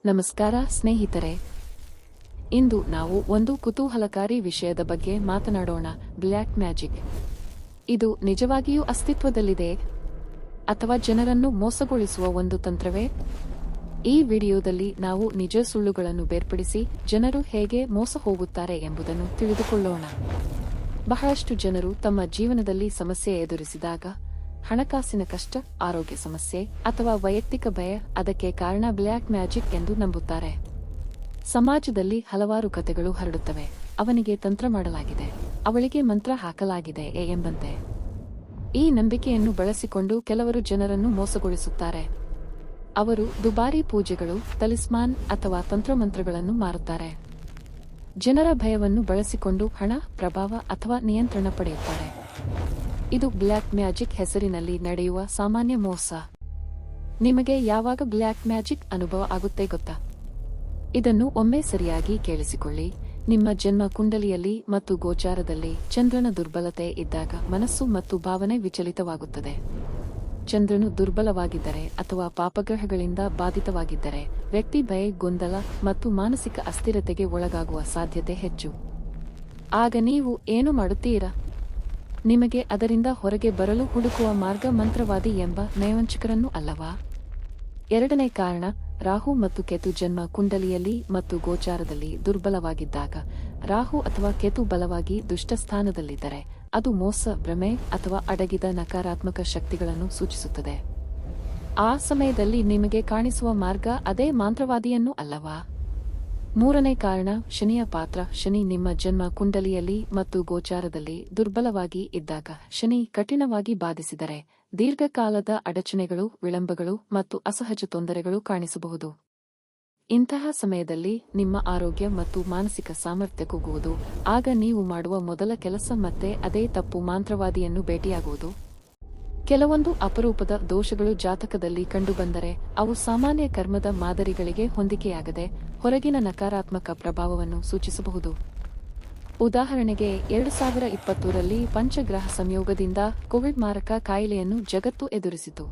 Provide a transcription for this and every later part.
ನಮಸ್ಕಾರ ಸ್ನೇಹಿತರೆ, ಇಂದು ನಾವು ಒಂದು ಕುತೂಹಲಕಾರಿ ವಿಷಯದ ಬಗ್ಗೆ ಮಾತನಾಡೋಣ. Black magic. ಇದು ನಿಜವಾಗಿಯೂ ಅಸ್ತಿತ್ವದಲ್ಲಿದೆ ಅಥವಾ ಜನರನ್ನು ಮೋಸಗೊಳಿಸುವ ಒಂದು ತಂತ್ರವೇ? ಈ ವಿಡಿಯೋದಲ್ಲಿ ನಾವು ನಿಜ ಸುಳ್ಳುಗಳನ್ನು ಬೇರ್ಪಡಿಸಿ ಜನರು ಹೇಗೆ ಮೋಸ ಹೋಗುತ್ತಾರೆ ಎಂಬುದನ್ನು ತಿಳಿದುಕೊಳ್ಳೋಣ. ಬಹಳಷ್ಟು ಜನರು ತಮ್ಮ ಜೀವನದಲ್ಲಿ ಸಮಸ್ಯೆ ಎದುರಿಸಿದಾಗ, ಹಣಕಾಸಿನ ಕಷ್ಟ, ಆರೋಗ್ಯ ಸಮಸ್ಯೆ ಅಥವಾ ವೈಯಕ್ತಿಕ ಭಯ, ಅದಕ್ಕೆ ಕಾರಣ ಬ್ಲ್ಯಾಕ್ ಮ್ಯಾಜಿಕ್ ಎಂದು ನಂಬುತ್ತಾರೆ. ಸಮಾಜದಲ್ಲಿ ಹಲವಾರು ಕಥೆಗಳು ಹರಡುತ್ತವೆ. ಅವನಿಗೆ ತಂತ್ರ ಮಾಡಲಾಗಿದೆ, ಅವಳಿಗೆ ಮಂತ್ರ ಹಾಕಲಾಗಿದೆ ಎಂಬಂತೆ. ಈ ನಂಬಿಕೆಯನ್ನು ಬಳಸಿಕೊಂಡು ಕೆಲವರು ಜನರನ್ನು ಮೋಸಗೊಳಿಸುತ್ತಾರೆ. ಅವರು ದುಬಾರಿ ಪೂಜೆಗಳು, ತಲಿಸ್ಮಾನ್ ಅಥವಾ ತಂತ್ರಮಂತ್ರಗಳನ್ನು ಮಾರುತ್ತಾರೆ. ಜನರ ಭಯವನ್ನು ಬಳಸಿಕೊಂಡು ಹಣ, ಪ್ರಭಾವ ಅಥವಾ ನಿಯಂತ್ರಣ ಪಡೆಯುತ್ತಾರೆ. ಇದು ಬ್ಲ್ಯಾಕ್ ಮ್ಯಾಜಿಕ್ ಹೆಸರಿನಲ್ಲಿ ನಡೆಯುವ ಸಾಮಾನ್ಯ ಮೋಸ. ನಿಮಗೆ ಯಾವಾಗ ಬ್ಲ್ಯಾಕ್ ಮ್ಯಾಜಿಕ್ ಅನುಭವ ಆಗುತ್ತೆ ಗೊತ್ತಾ? ಇದನ್ನು ಒಮ್ಮೆ ಸರಿಯಾಗಿ ಕೇಳಿಸಿಕೊಳ್ಳಿ. ನಿಮ್ಮ ಜನ್ಮ ಕುಂಡಲಿಯಲ್ಲಿ ಮತ್ತು ಗೋಚಾರದಲ್ಲಿ ಚಂದ್ರನ ದುರ್ಬಲತೆ ಇದ್ದಾಗ ಮನಸ್ಸು ಮತ್ತು ಭಾವನೆ ವಿಚಲಿತವಾಗುತ್ತದೆ. ಚಂದ್ರನು ದುರ್ಬಲವಾಗಿದ್ದರೆ ಅಥವಾ ಪಾಪಗ್ರಹಗಳಿಂದ ಬಾಧಿತವಾಗಿದ್ದರೆ ವ್ಯಕ್ತಿ ಭಯ, ಗೊಂದಲ ಮತ್ತು ಮಾನಸಿಕ ಅಸ್ಥಿರತೆಗೆ ಒಳಗಾಗುವ ಸಾಧ್ಯತೆ ಹೆಚ್ಚು. ಆಗ ನೀವು ಏನು ಮಾಡುತ್ತೀರಾ? ನಿಮಗೆ ಅದರಿಂದ ಹೊರಗೆ ಬರಲು ಹುಡುಕುವ ಮಾರ್ಗ ಮಂತ್ರವಾದಿ ಎಂಬ ನಯವಂಚಕರನ್ನು ಅಲ್ಲವಾ? ಎರಡನೇ ಕಾರಣ, ರಾಹು ಮತ್ತು ಕೇತು ಜನ್ಮ ಕುಂಡಲಿಯಲ್ಲಿ ಮತ್ತು ಗೋಚಾರದಲ್ಲಿ ದುರ್ಬಲವಾಗಿದ್ದಾಗ. ರಾಹು ಅಥವಾ ಕೇತು ಬಲವಾಗಿ ದುಷ್ಟಸ್ಥಾನದಲ್ಲಿದ್ದರೆ ಅದು ಮೋಸ, ಭ್ರಮೆ ಅಥವಾ ಅಡಗಿದ ನಕಾರಾತ್ಮಕ ಶಕ್ತಿಗಳನ್ನು ಸೂಚಿಸುತ್ತದೆ. ಆ ಸಮಯದಲ್ಲಿ ನಿಮಗೆ ಕಾಣಿಸುವ ಮಾರ್ಗ ಅದೇ ಮಂತ್ರವಾದಿಯನ್ನು ಅಲ್ಲವಾ? ಮೂರನೇ ಕಾರಣ, ಶನಿಯ ಪಾತ್ರ. ಶನಿ ನಿಮ್ಮ ಜನ್ಮ ಕುಂಡಲಿಯಲ್ಲಿ ಮತ್ತು ಗೋಚಾರದಲ್ಲಿ ದುರ್ಬಲವಾಗಿ ಇದ್ದಾಗ, ಶನಿ ಕಠಿಣವಾಗಿ ಬಾಧಿಸಿದರೆ ದೀರ್ಘಕಾಲದ ಅಡಚಣೆಗಳು, ವಿಳಂಬಗಳು ಮತ್ತು ಅಸಹಜ ತೊಂದರೆಗಳು ಕಾಣಿಸಬಹುದು. ಇಂತಹ ಸಮಯದಲ್ಲಿ ನಿಮ್ಮ ಆರೋಗ್ಯ ಮತ್ತು ಮಾನಸಿಕ ಸಾಮರ್ಥ್ಯ ಕುಗ್ಗುವುದು. ಆಗ ನೀವು ಮಾಡುವ ಮೊದಲ ಕೆಲಸ ಮತ್ತೆ ಅದೇ ತಪ್ಪು ಮಂತ್ರವಾದಿಯನ್ನು ಭೇಟಿಯಾಗುವುದು. ಕೆಲವೊಂದು ಅಪರೂಪದ ದೋಷಗಳು ಜಾತಕದಲ್ಲಿ ಕಂಡುಬಂದರೆ ಅವು ಸಾಮಾನ್ಯ ಕರ್ಮದ ಮಾದರಿಗಳಿಗೆ ಹೊಂದಿಕೆಯಾಗದೆ ಹೊರಗಿನ ನಕಾರಾತ್ಮಕ ಪ್ರಭಾವವನ್ನು ಸೂಚಿಸಬಹುದು. ಉದಾಹರಣೆಗೆ, 2020ರಲ್ಲಿ ಪಂಚಗ್ರಹ ಸಂಯೋಗದಿಂದ ಕೋವಿಡ್ ಮಾರಕ ಕಾಯಿಲೆಯನ್ನು ಜಗತ್ತು ಎದುರಿಸಿತು.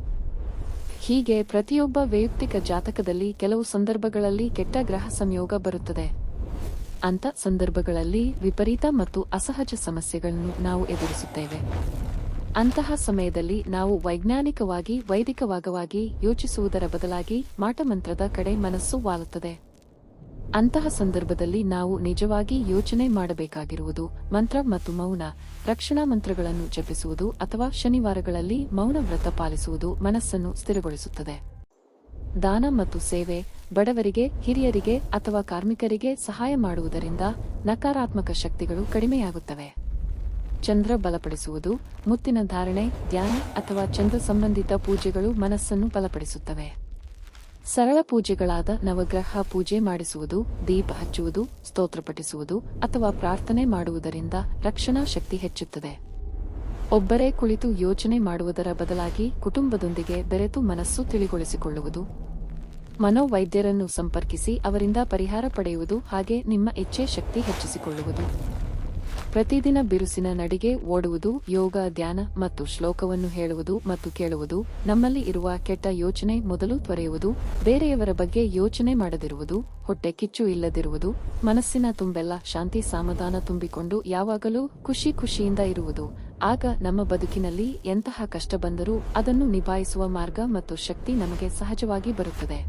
ಹೀಗೆ ಪ್ರತಿಯೊಬ್ಬ ವೈಯಕ್ತಿಕ ಜಾತಕದಲ್ಲಿ ಕೆಲವು ಸಂದರ್ಭಗಳಲ್ಲಿ ಕೆಟ್ಟ ಗ್ರಹ ಸಂಯೋಗ ಬರುತ್ತದೆ. ಅಂಥ ಸಂದರ್ಭಗಳಲ್ಲಿ ವಿಪರೀತ ಮತ್ತು ಅಸಹಜ ಸಮಸ್ಯೆಗಳನ್ನು ನಾವು ಎದುರಿಸುತ್ತೇವೆ. ಅಂತಹ ಸಮಯದಲ್ಲಿ ನಾವು ವೈಜ್ಞಾನಿಕವಾಗಿ, ವೈದಿಕವಾಗಿ ಯೋಚಿಸುವುದರ ಬದಲಾಗಿ ಮಾಟಮಂತ್ರದ ಕಡೆ ಮನಸ್ಸು ವಾಲುತ್ತದೆ. ಅಂತಹ ಸಂದರ್ಭದಲ್ಲಿ ನಾವು ನಿಜವಾಗಿ ಯೋಚನೆ ಮಾಡಬೇಕಾಗಿರುವುದು ಮಂತ್ರ ಮತ್ತು ಮೌನ. ರಕ್ಷಣಾ ಮಂತ್ರಗಳನ್ನು ಜಪಿಸುವುದು ಅಥವಾ ಶನಿವಾರಗಳಲ್ಲಿ ಮೌನ ವ್ರತ ಪಾಲಿಸುವುದು ಮನಸ್ಸನ್ನು ಸ್ಥಿರಗೊಳಿಸುತ್ತದೆ. ದಾನ ಮತ್ತು ಸೇವೆ, ಬಡವರಿಗೆ, ಹಿರಿಯರಿಗೆ ಅಥವಾ ಕಾರ್ಮಿಕರಿಗೆ ಸಹಾಯ ಮಾಡುವುದರಿಂದ ನಕಾರಾತ್ಮಕ ಶಕ್ತಿಗಳು ಕಡಿಮೆಯಾಗುತ್ತವೆ. ಚಂದ್ರ ಬಲಪಡಿಸುವುದು, ಮುತ್ತಿನ ಧಾರಣೆ, ಧ್ಯಾನ ಅಥವಾ ಚಂದ್ರ ಸಂಬಂಧಿತ ಪೂಜೆಗಳು ಮನಸ್ಸನ್ನು ಬಲಪಡಿಸುತ್ತವೆ. ಸರಳ ಪೂಜೆಗಳಾದ ನವಗ್ರಹ ಪೂಜೆ ಮಾಡಿಸುವುದು, ದೀಪ ಹಚ್ಚುವುದು, ಸ್ತೋತ್ರ ಪಠಿಸುವುದು ಅಥವಾ ಪ್ರಾರ್ಥನೆ ಮಾಡುವುದರಿಂದ ರಕ್ಷಣಾ ಶಕ್ತಿ ಹೆಚ್ಚುತ್ತದೆ. ಒಬ್ಬರೇ ಕುಳಿತು ಯೋಚನೆ ಮಾಡುವುದರ ಬದಲಾಗಿ ಕುಟುಂಬದೊಂದಿಗೆ ಬೆರೆತು ಮನಸ್ಸು ತಿಳಿಗೊಳಿಸಿಕೊಳ್ಳುವುದು. ಮನೋವೈದ್ಯರನ್ನು ಸಂಪರ್ಕಿಸಿ ಅವರಿಂದ ಪರಿಹಾರ ಪಡೆಯುವುದು. ಹಾಗೆ ನಿಮ್ಮ ಇಚ್ಛೆ ಶಕ್ತಿ ಹೆಚ್ಚಿಸಿಕೊಳ್ಳುವುದು. ಪ್ರತಿದಿನ ಬಿರುಸಿನ ನಡಿಗೆ, ಓಡುವುದು, ಯೋಗ, ಧ್ಯಾನ ಮತ್ತು ಶ್ಲೋಕವನ್ನು ಹೇಳುವುದು ಮತ್ತು ಕೇಳುವುದು. ನಮ್ಮಲ್ಲಿ ಇರುವ ಕೆಟ್ಟ ಯೋಚನೆ ಮೊದಲು ತೊರೆಯುವುದು. ಬೇರೆಯವರ ಬಗ್ಗೆ ಯೋಚನೆ ಮಾಡದಿರುವುದು. ಹೊಟ್ಟೆ ಕಿಚ್ಚು ಇಲ್ಲದಿರುವುದು. ಮನಸ್ಸಿನ ತುಂಬೆಲ್ಲ ಶಾಂತಿ, ಸಮಾಧಾನ ತುಂಬಿಕೊಂಡು ಯಾವಾಗಲೂ ಖುಷಿಯಿಂದ ಇರುವುದು. ಆಗ ನಮ್ಮ ಬದುಕಿನಲ್ಲಿ ಎಂತಹ ಕಷ್ಟ ಬಂದರೂ ಅದನ್ನು ನಿಭಾಯಿಸುವ ಮಾರ್ಗ ಮತ್ತು ಶಕ್ತಿ ನಮಗೆ ಸಹಜವಾಗಿ ಬರುತ್ತದೆ.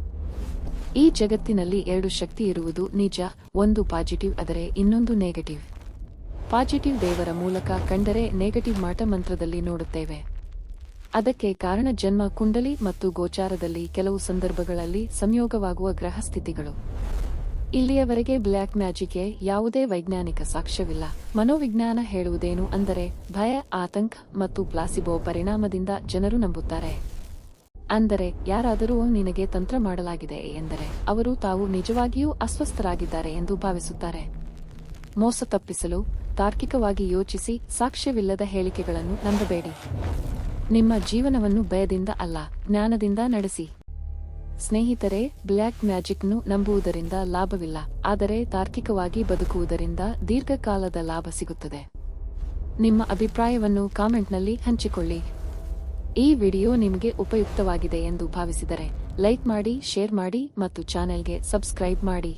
ಈ ಜಗತ್ತಿನಲ್ಲಿ ಎರಡು ಶಕ್ತಿ ಇರುವುದು ನಿಜ. ಒಂದು ಪಾಸಿಟಿವ್ ಆದರೆ ಇನ್ನೊಂದು ನೆಗೆಟಿವ್. ಪಾಸಿಟಿವ್ ದೇವರ ಮೂಲಕ ಕಂಡರೆ, ನೆಗೆಟಿವ್ ಮಾಟಮಂತ್ರದಲ್ಲಿ ನೋಡುತ್ತೇವೆ. ಅದಕ್ಕೆ ಕಾರಣ ಜನ್ಮ ಕುಂಡಲಿ ಮತ್ತು ಗೋಚಾರದಲ್ಲಿ ಕೆಲವು ಸಂದರ್ಭಗಳಲ್ಲಿ ಸಂಯೋಗವಾಗುವ ಗ್ರಹ ಸ್ಥಿತಿಗಳು. ಇಲ್ಲಿಯವರೆಗೆ ಬ್ಲ್ಯಾಕ್ ಮ್ಯಾಜಿಕ್ಗೆ ಯಾವುದೇ ವೈಜ್ಞಾನಿಕ ಸಾಕ್ಷ್ಯವಿಲ್ಲ. ಮನೋವಿಜ್ಞಾನ ಹೇಳುವುದೇನು ಅಂದರೆ, ಭಯ, ಆತಂಕ ಮತ್ತು ಪ್ಲಾಸಿಬೋ ಪರಿಣಾಮದಿಂದ ಜನರು ನಂಬುತ್ತಾರೆ. ಅಂದರೆ ಯಾರಾದರೂ ನಿನಗೆ ತಂತ್ರ ಮಾಡಲಾಗಿದೆ ಎಂದರೆ ಅವರು ತಾವು ನಿಜವಾಗಿಯೂ ಅಸ್ವಸ್ಥರಾಗಿದ್ದಾರೆ ಎಂದು ಭಾವಿಸುತ್ತಾರೆ. ಮೋಸ ತಪ್ಪಿಸಲು ತಾರ್ಕಿಕವಾಗಿ ಯೋಚಿಸಿ, ಸಾಕ್ಷ್ಯವಿಲ್ಲದ ಹೇಳಿಕೆಗಳನ್ನು ನಂಬಬೇಡಿ. ನಿಮ್ಮ ಜೀವನವನ್ನು ಭಯದಿಂದ ಅಲ್ಲ, ಜ್ಞಾನದಿಂದ ನಡೆಸಿ. ಸ್ನೇಹಿತರೆ, ಬ್ಲ್ಯಾಕ್ ಮ್ಯಾಜಿಕ್ನ್ನು ನಂಬುವುದರಿಂದ ಲಾಭವಿಲ್ಲ, ಆದರೆ ತಾರ್ಕಿಕವಾಗಿ ಬದುಕುವುದರಿಂದ ದೀರ್ಘಕಾಲದ ಲಾಭ ಸಿಗುತ್ತದೆ. ನಿಮ್ಮ ಅಭಿಪ್ರಾಯವನ್ನು ಕಾಮೆಂಟ್ನಲ್ಲಿ ಹಂಚಿಕೊಳ್ಳಿ. ಈ ವಿಡಿಯೋ ನಿಮಗೆ ಉಪಯುಕ್ತವಾಗಿದೆ ಎಂದು ಭಾವಿಸಿದರೆ ಲೈಕ್ ಮಾಡಿ, ಶೇರ್ ಮಾಡಿ ಮತ್ತು ಚಾನೆಲ್ಗೆ ಸಬ್ಸ್ಕ್ರೈಬ್ ಮಾಡಿ.